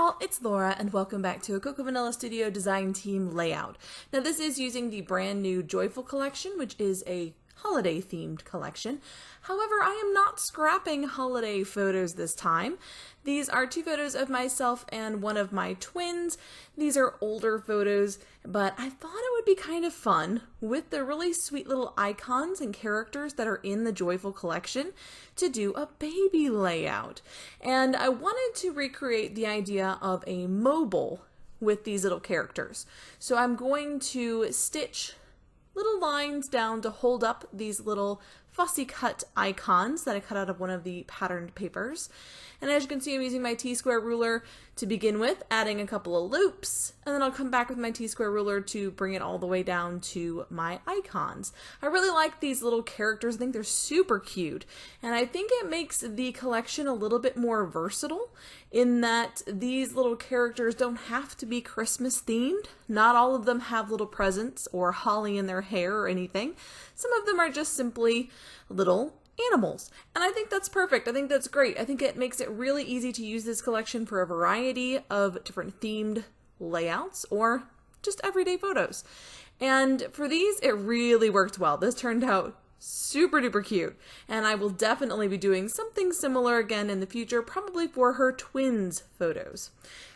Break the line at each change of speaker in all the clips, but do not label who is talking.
all, it's Laura and welcome back to a Cocoa Vanilla Studio Design Team layout. Now this is using the brand new Joyful collection, which is a holiday themed collection. However, I am not scrapping holiday photos this time. These are two photos of myself and one of my twins. These are older photos, but I thought it would be kind of fun with the really sweet little icons and characters that are in the Joyful collection to do a baby layout. And I wanted to recreate the idea of a mobile with these little characters. So I'm going to stitch little lines down to hold up these little fussy cut icons that I cut out of one of the patterned papers. And as you can see, I'm using my T-square ruler to begin with, adding a couple of loops, and then I'll come back with my T-square ruler to bring it all the way down to my icons. I really like these little characters. I think they're super cute, and I think it makes the collection a little bit more versatile in that these little characters don't have to be Christmas themed. Not all of them have little presents or holly in their hair or anything. Some of them are just simply little animals. And I think that's perfect. I think that's great. I think it makes it really easy to use this collection for a variety of different themed layouts or just everyday photos. And for these, it really worked well. This turned out super duper cute. And I will definitely be doing something similar again in the future, probably for her twins photos.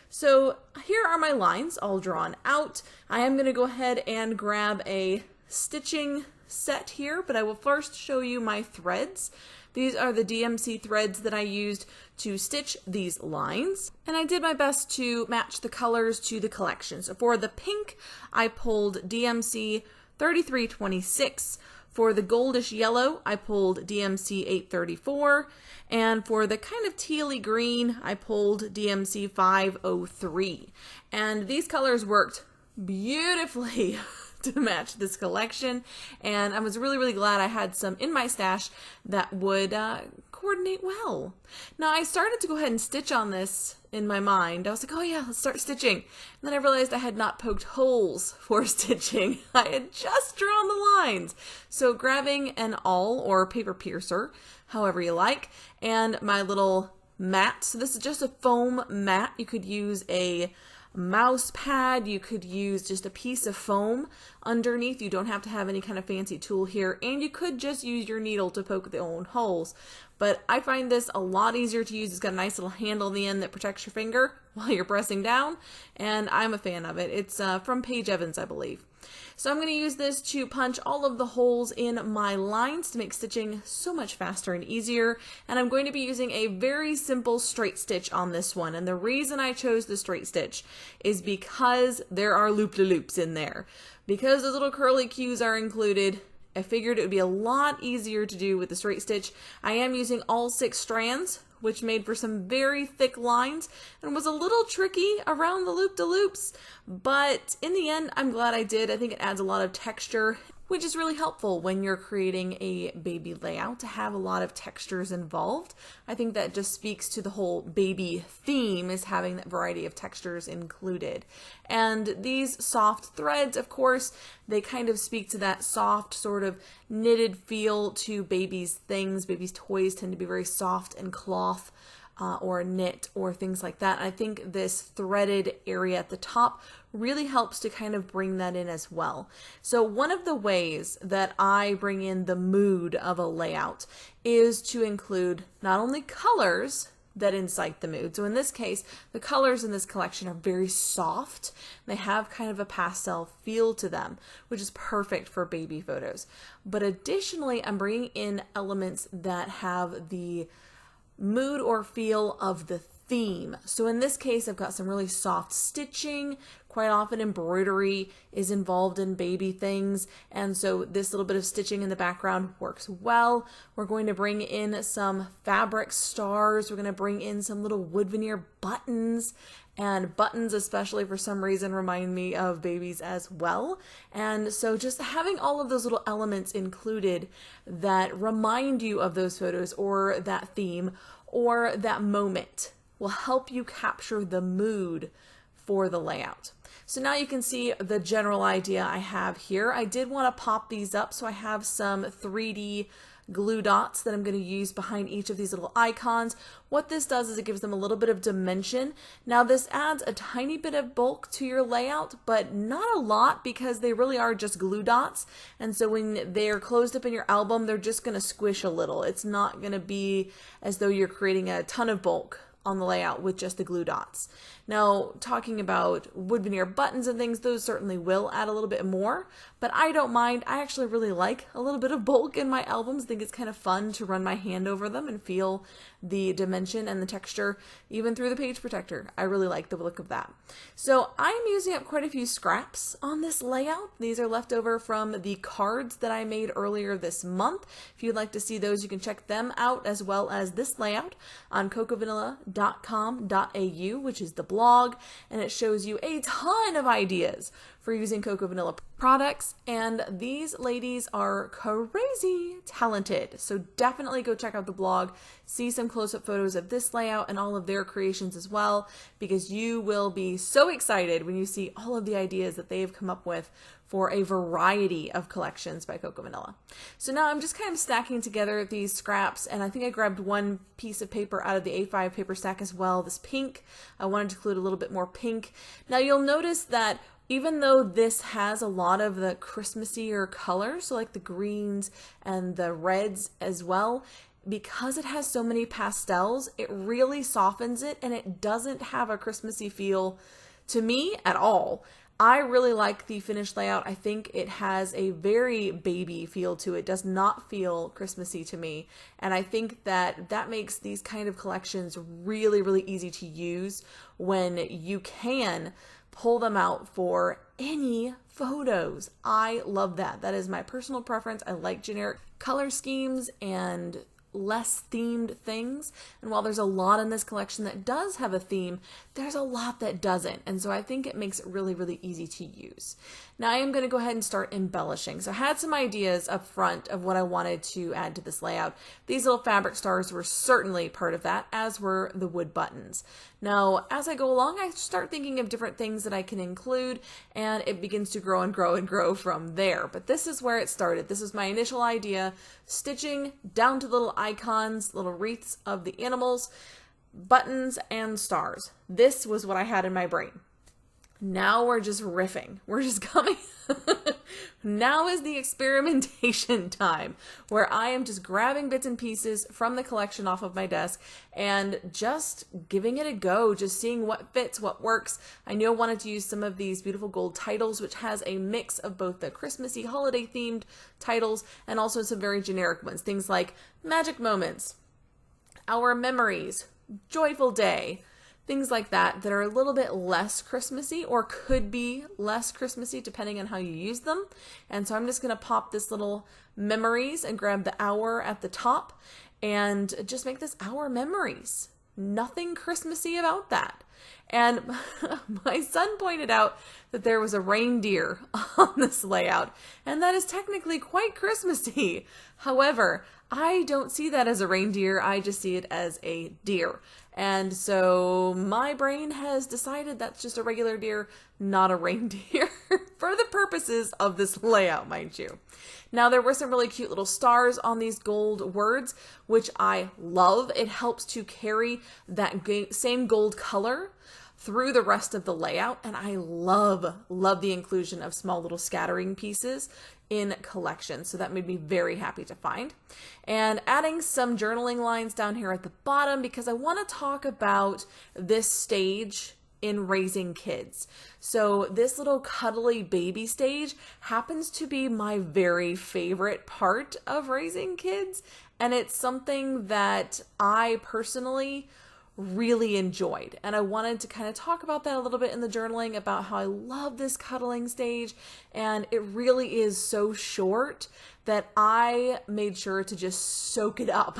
So here are my lines all drawn out. I am going to go ahead and grab a stitching set here, but I will first show you my threads. These are the DMC threads that I used to stitch these lines, and I did my best to match the colors to the collection. So for the pink, I pulled DMC 3326. For the goldish yellow, I pulled DMC 834, and for the kind of tealy green, I pulled DMC 503. And these colors worked beautifully to match this collection, and I was really glad I had some in my stash that would coordinate well. Now I started to go ahead and stitch on this in my mind. I was like, oh yeah, let's start stitching. And then I realized I had not poked holes for stitching. I had just drawn the lines. So grabbing an awl or paper piercer, however you like, and my little mat. So this is just a foam mat. You could use a mouse pad, you could use just a piece of foam underneath. You don't have to have any kind of fancy tool here, and you could just use your needle to poke the own holes. But I find this a lot easier to use. It's got a nice little handle on the end that protects your finger while you're pressing down, and I'm a fan of it. It's from Paige Evans, I believe. So I'm going to use this to punch all of the holes in my lines to make stitching so much faster and easier. And I'm going to be using a very simple straight stitch on this one. And the reason I chose the straight stitch is because there are loop-de-loops in there. Because those little curly cues are included, I figured it would be a lot easier to do with the straight stitch. I am using all 6 strands, which made for some very thick lines and was a little tricky around the loop-de-loops, but in the end, I'm glad I did. I think it adds a lot of texture, which is really helpful when you're creating a baby layout to have a lot of textures involved. I think that just speaks to the whole baby theme, is having that variety of textures included. And these soft threads, of course, they kind of speak to that soft sort of knitted feel to babies' things. Babies' toys tend to be very soft and cloth or knit or things like that. I think this threaded area at the top really helps to kind of bring that in as well. So one of the ways that I bring in the mood of a layout is to include not only colors that incite the mood. So in this case, the colors in this collection are very soft. They have kind of a pastel feel to them, which is perfect for baby photos. But additionally, I'm bringing in elements that have the mood or feel of the theme. So in this case, I've got some really soft stitching. Quite often embroidery is involved in baby things, and so this little bit of stitching in the background works well. We're going to bring in some fabric stars. We're going to bring in some little wood veneer buttons, and buttons especially for some reason remind me of babies as well. And so just having all of those little elements included that remind you of those photos or that theme or that moment will help you capture the mood for the layout. So now you can see the general idea I have here. I did want to pop these up, so I have some 3D glue dots that I'm going to use behind each of these little icons. What this does is it gives them a little bit of dimension. Now this adds a tiny bit of bulk to your layout, but not a lot because they really are just glue dots. And so when they're closed up in your album, they're just going to squish a little. It's not going to be as though you're creating a ton of bulk on the layout with just the glue dots. Now, talking about wood veneer buttons and things, those certainly will add a little bit more, but I don't mind. I actually really like a little bit of bulk in my albums. I think it's kind of fun to run my hand over them and feel the dimension and the texture even through the page protector. I really like the look of that. So I'm using up quite a few scraps on this layout. These are left over from the cards that I made earlier this month. If you'd like to see those, you can check them out as well as this layout on cocovanilla.com.au, which is the blog, and it shows you a ton of ideas for using Cocoa Vanilla products, and these ladies are crazy talented. So definitely go check out the blog, see some close-up photos of this layout and all of their creations as well, because you will be so excited when you see all of the ideas that they've come up with for a variety of collections by Cocoa Vanilla. So now I'm just kind of stacking together these scraps, and I think I grabbed one piece of paper out of the A5 paper stack as well, this pink. I wanted to include a little bit more pink. Now you'll notice that even though this has a lot of the Christmassier colors, so like the greens and the reds as well, because it has so many pastels, it really softens it and it doesn't have a Christmassy feel to me at all. I really like the finished layout. I think it has a very baby feel to it. It does not feel Christmassy to me. And I think that that makes these kind of collections really, really easy to use when you can pull them out for any photos. I love that. That is my personal preference. I like generic color schemes and less themed things, and while there's a lot in this collection that does have a theme, there's a lot that doesn't, and so I think it makes it really, really easy to use. Now I am going to go ahead and start embellishing. So I had some ideas up front of what I wanted to add to this layout. These little fabric stars were certainly part of that, as were the wood buttons. Now as I go along, I start thinking of different things that I can include, and it begins to grow and grow and grow from there. But this is where it started. This was my initial idea, stitching down to little icons, little wreaths of the animals, buttons, and stars. This was what I had in my brain. Now we're just riffing. We're just coming. Now is the experimentation time, where I am just grabbing bits and pieces from the collection off of my desk and just giving it a go, just seeing what fits, what works. I knew I wanted to use some of these beautiful gold titles, which has a mix of both the Christmassy holiday themed titles and also some very generic ones. Things like Magic Moments, Our Memories, Joyful Day, things like that that are a little bit less Christmassy or could be less Christmassy depending on how you use them. And so I'm just going to pop this little memories and grab the hour at the top and just make this Our Memories. Nothing Christmassy about that. And my son pointed out that there was a reindeer on this layout, and that is technically quite Christmassy. However, I don't see that as a reindeer, I just see it as a deer. And so my brain has decided that's just a regular deer, not a reindeer, for the purposes of this layout, mind you. Now there were some really cute little stars on these gold words, which I love. It helps to carry that same gold color through the rest of the layout, and I love the inclusion of small little scattering pieces in collections, so that made me very happy to find. And adding some journaling lines down here at the bottom because I want to talk about this stage in raising kids. So this little cuddly baby stage happens to be my very favorite part of raising kids, and it's something that I personally really enjoyed, and I wanted to kind of talk about that a little bit in the journaling about how I love this cuddling stage, and it really is so short that I made sure to just soak it up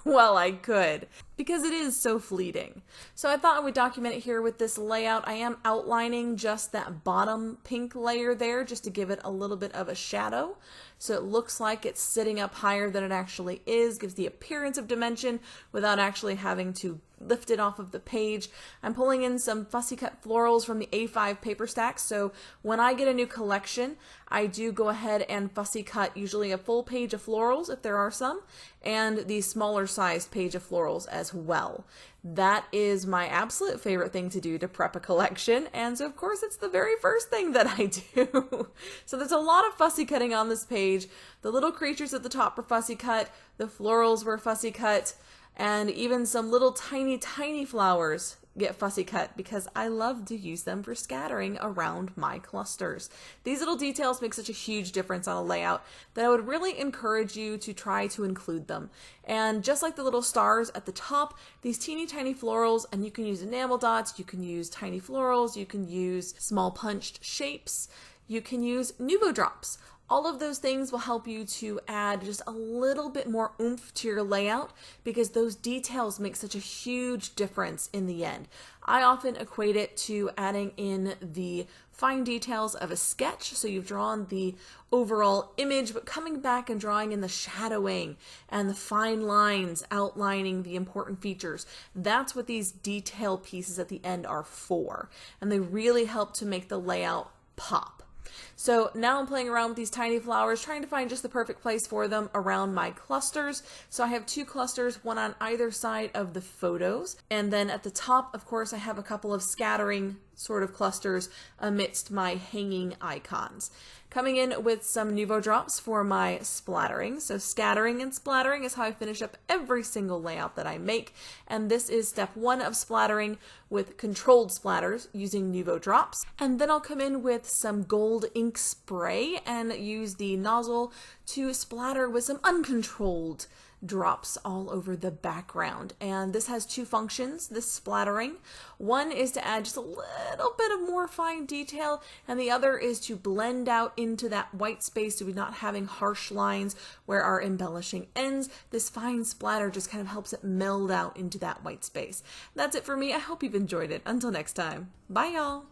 while I could, because it is so fleeting. So I thought I would document it here with this layout. I am outlining just that bottom pink layer there just to give it a little bit of a shadow. so it looks like it's sitting up higher than it actually is, gives the appearance of dimension without actually having to lift it off of the page. I'm pulling in some fussy cut florals from the A5 paper stacks, so when I get a new collection, I do go ahead and fussy cut usually a full page of florals if there are some, and the smaller sized page of florals as well. That is my absolute favorite thing to do to prep a collection, and so of course it's the very first thing that I do. So there's a lot of fussy cutting on this page. The little creatures at the top were fussy cut, the florals were fussy cut, and even some little tiny flowers get fussy cut because I love to use them for scattering around my clusters. These little details make such a huge difference on a layout that I would really encourage you to try to include them. And just like the little stars at the top, these teeny tiny florals, and you can use enamel dots, you can use tiny florals, you can use small punched shapes, you can use Nuvo drops. All of those things will help you to add just a little bit more oomph to your layout because those details make such a huge difference in the end. I often equate it to adding in the fine details of a sketch. So you've drawn the overall image, but coming back and drawing in the shadowing and the fine lines outlining the important features. That's what these detail pieces at the end are for. And they really help to make the layout pop. So now I'm playing around with these tiny flowers, trying to find just the perfect place for them around my clusters. So I have two clusters, one on either side of the photos. And then at the top, of course, I have a couple of scattering sort of clusters amidst my hanging icons. Coming in with some Nuvo drops for my splattering. So scattering and splattering is how I finish up every single layout that I make. And this is step 1 of splattering with controlled splatters using Nuvo drops. And then I'll come in with some gold ink spray and use the nozzle to splatter with some uncontrolled drops all over the background. And this has two functions, this splattering. One is to add just a little bit of more fine detail, and the other is to blend out into that white space so we're not having harsh lines where our embellishing ends. This fine splatter just kind of helps it meld out into that white space. That's it for me. I hope you've enjoyed it. Until next time. Bye y'all.